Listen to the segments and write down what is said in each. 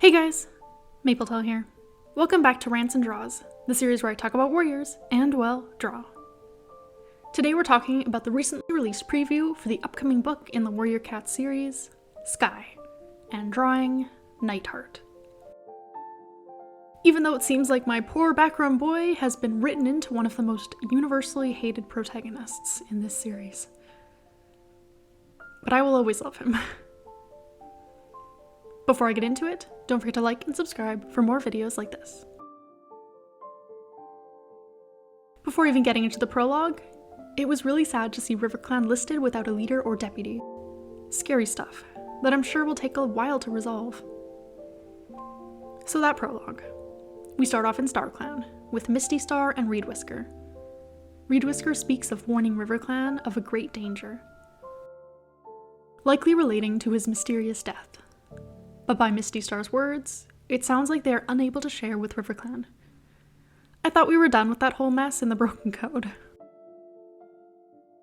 Hey guys, Mapletail here. Welcome back to Rants and Draws, the series where I talk about warriors and, well, draw. Today we're talking about the recently released preview for the upcoming book in the Warrior Cats series, Sky, and drawing Nightheart. Even though it seems like my poor background boy has been written into one of the most universally hated protagonists in this series. But I will always love him. Before I get into it, don't forget to like and subscribe for more videos like this. Before even getting into the prologue, it was really sad to see RiverClan listed without a leader or deputy. Scary stuff that I'm sure will take a while to resolve. So that prologue. We start off in StarClan, with Misty Star and Reed Whisker. Reed Whisker speaks of warning RiverClan of a great danger, likely relating to his mysterious death. But by Misty Star's words, it sounds like they are unable to share with RiverClan. I thought we were done with that whole mess in the Broken Code.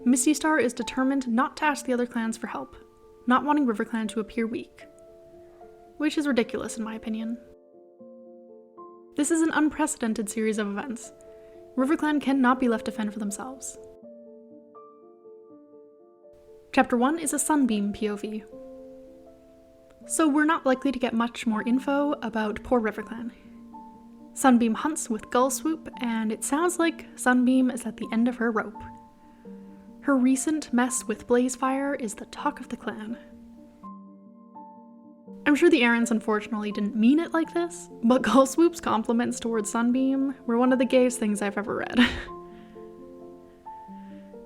Misty Star is determined not to ask the other clans for help, not wanting RiverClan to appear weak. Which is ridiculous in my opinion. This is an unprecedented series of events. RiverClan cannot be left to fend for themselves. Chapter 1 is a Sunbeam POV. So we're not likely to get much more info about poor RiverClan. Sunbeam hunts with Gull Swoop, and it sounds like Sunbeam is at the end of her rope. Her recent mess with Blazefire is the talk of the clan. I'm sure the Errands unfortunately didn't mean it like this, but Gull Swoop's compliments towards Sunbeam were one of the gayest things I've ever read.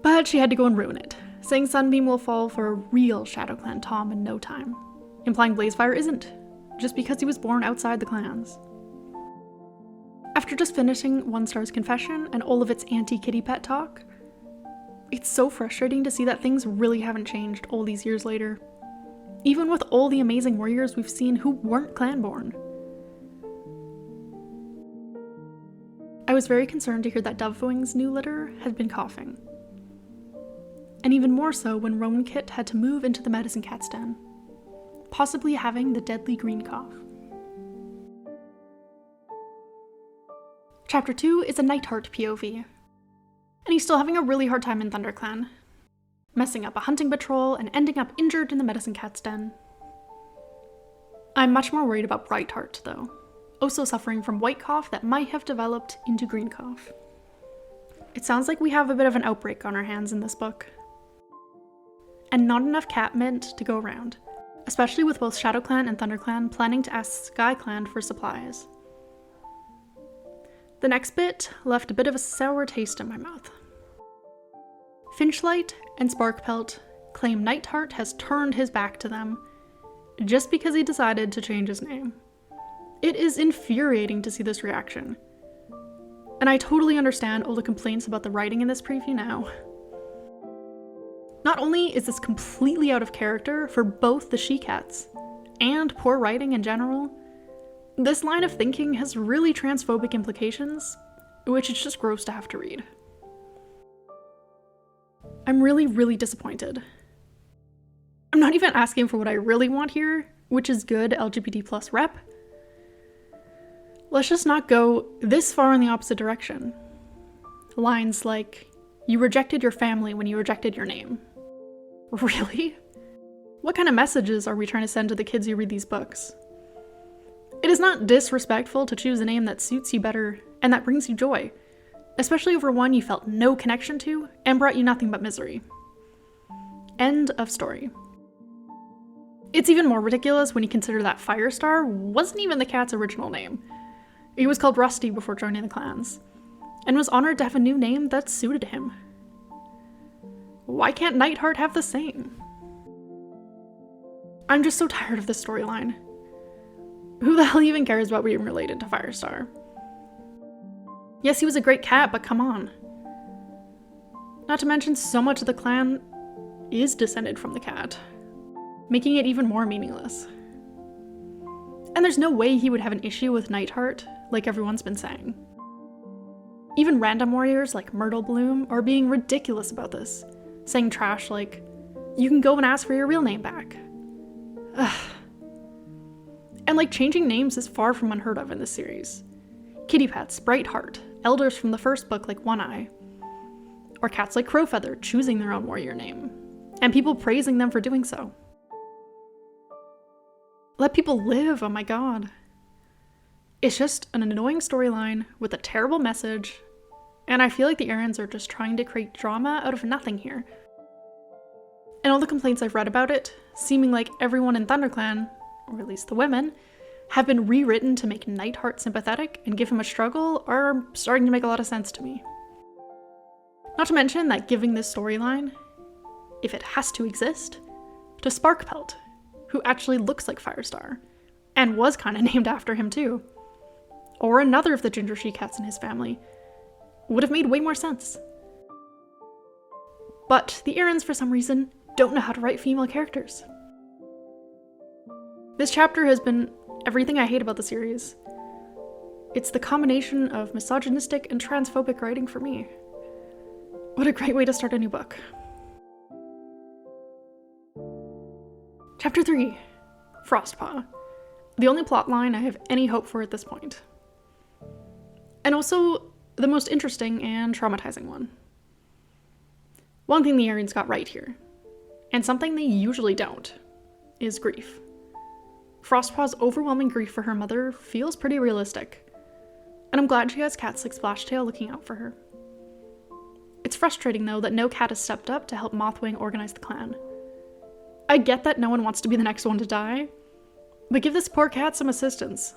But she had to go and ruin it, saying Sunbeam will fall for a real ShadowClan Tom in no time. Implying Blazefire isn't, just because he was born outside the clans. After just finishing One Star's confession and all of its anti-kitty pet talk, it's so frustrating to see that things really haven't changed all these years later, even with all the amazing warriors we've seen who weren't clan-born. I was very concerned to hear that Dovewing's new litter had been coughing, and even more so when Roman Kit had to move into the Medicine Cat's den, possibly having the deadly green cough. Chapter 2 is a Nightheart POV, and he's still having a really hard time in ThunderClan, messing up a hunting patrol and ending up injured in the Medicine Cat's den. I'm much more worried about Brightheart though, also suffering from white cough that might have developed into green cough. It sounds like we have a bit of an outbreak on our hands in this book, and not enough cat mint to go around, especially with both ShadowClan and ThunderClan planning to ask SkyClan for supplies. The next bit left a bit of a sour taste in my mouth. Finchlight and Sparkpelt claim Nightheart has turned his back to them just because he decided to change his name. It is infuriating to see this reaction, and I totally understand all the complaints about the writing in this preview now. Not only is this completely out of character for both the She-Cats and poor writing in general, this line of thinking has really transphobic implications, which is just gross to have to read. I'm really disappointed. I'm not even asking for what I really want here, which is good LGBT+ rep. Let's just not go this far in the opposite direction. Lines like, "You rejected your family when you rejected your name." Really? What kind of messages are we trying to send to the kids who read these books? It is not disrespectful to choose a name that suits you better and that brings you joy, especially over one you felt no connection to and brought you nothing but misery. End of story. It's even more ridiculous when you consider that Firestar wasn't even the cat's original name. He was called Rusty before joining the clans, and was honored to have a new name that suited him. Why can't Nightheart have the same? I'm just so tired of this storyline. Who the hell even cares about being related to Firestar? Yes, he was a great cat, but come on. Not to mention, so much of the clan is descended from the cat, making it even more meaningless. And there's no way he would have an issue with Nightheart, like everyone's been saying. Even random warriors like Myrtle Bloom are being ridiculous about this, saying trash like, "You can go and ask for your real name back." Ugh. And like, changing names is far from unheard of in this series. Kitty pets, Brightheart, elders from the first book like One Eye, or cats like Crowfeather choosing their own warrior name, and people praising them for doing so. Let people live, oh my god. It's just an annoying storyline with a terrible message, and I feel like the Arryns are just trying to create drama out of nothing here. And all the complaints I've read about it, seeming like everyone in ThunderClan, or at least the women, have been rewritten to make Nightheart sympathetic and give him a struggle, are starting to make a lot of sense to me. Not to mention that giving this storyline, if it has to exist, to Sparkpelt, who actually looks like Firestar, and was kinda named after him too, or another of the ginger she-cats in his family, would have made way more sense. But the Arryns, for some reason, don't know how to write female characters. This chapter has been everything I hate about the series. It's the combination of misogynistic and transphobic writing for me. What a great way to start a new book. Chapter 3, Frostpaw. The only plotline I have any hope for at this point. And also, the most interesting and traumatizing one. One thing the Arryns got right here, and something they usually don't, is grief. Frostpaw's overwhelming grief for her mother feels pretty realistic, and I'm glad she has cats like Splashtail looking out for her. It's frustrating, though, that no cat has stepped up to help Mothwing organize the clan. I get that no one wants to be the next one to die, but give this poor cat some assistance.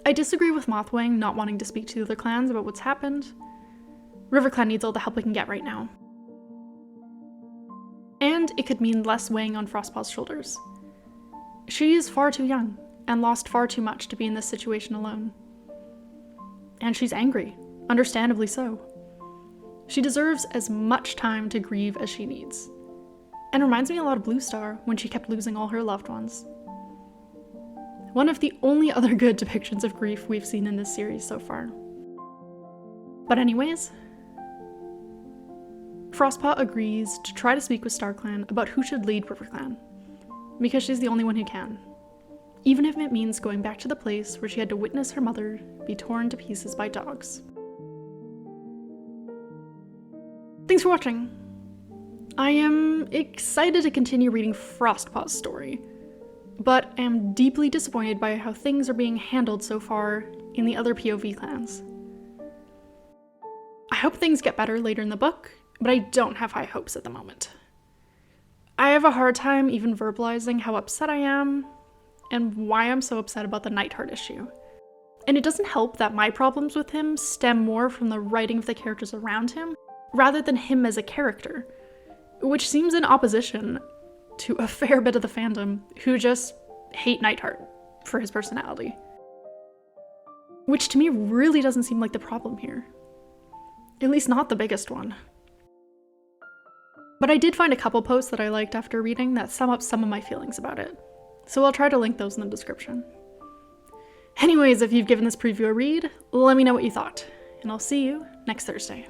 I disagree with Mothwing not wanting to speak to the other clans about what's happened. RiverClan needs all the help it can get right now. And it could mean less weighing on Frostpaw's shoulders. She is far too young, and lost far too much to be in this situation alone. And she's angry, understandably so. She deserves as much time to grieve as she needs. And reminds me a lot of Bluestar when she kept losing all her loved ones. One of the only other good depictions of grief we've seen in this series so far. But anyways, Frostpaw agrees to try to speak with StarClan about who should lead RiverClan, because she's the only one who can, even if it means going back to the place where she had to witness her mother be torn to pieces by dogs. Thanks for watching. I am excited to continue reading Frostpaw's story, but am deeply disappointed by how things are being handled so far in the other POV clans. I hope things get better later in the book, but I don't have high hopes at the moment. I have a hard time even verbalizing how upset I am, and why I'm so upset about the Nightheart issue. And it doesn't help that my problems with him stem more from the writing of the characters around him, rather than him as a character, which seems in opposition to a fair bit of the fandom who just hate Nightheart for his personality. Which to me really doesn't seem like the problem here. At least not the biggest one. But I did find a couple posts that I liked after reading that sum up some of my feelings about it, so I'll try to link those in the description. Anyways, if you've given this preview a read, let me know what you thought, and I'll see you next Thursday.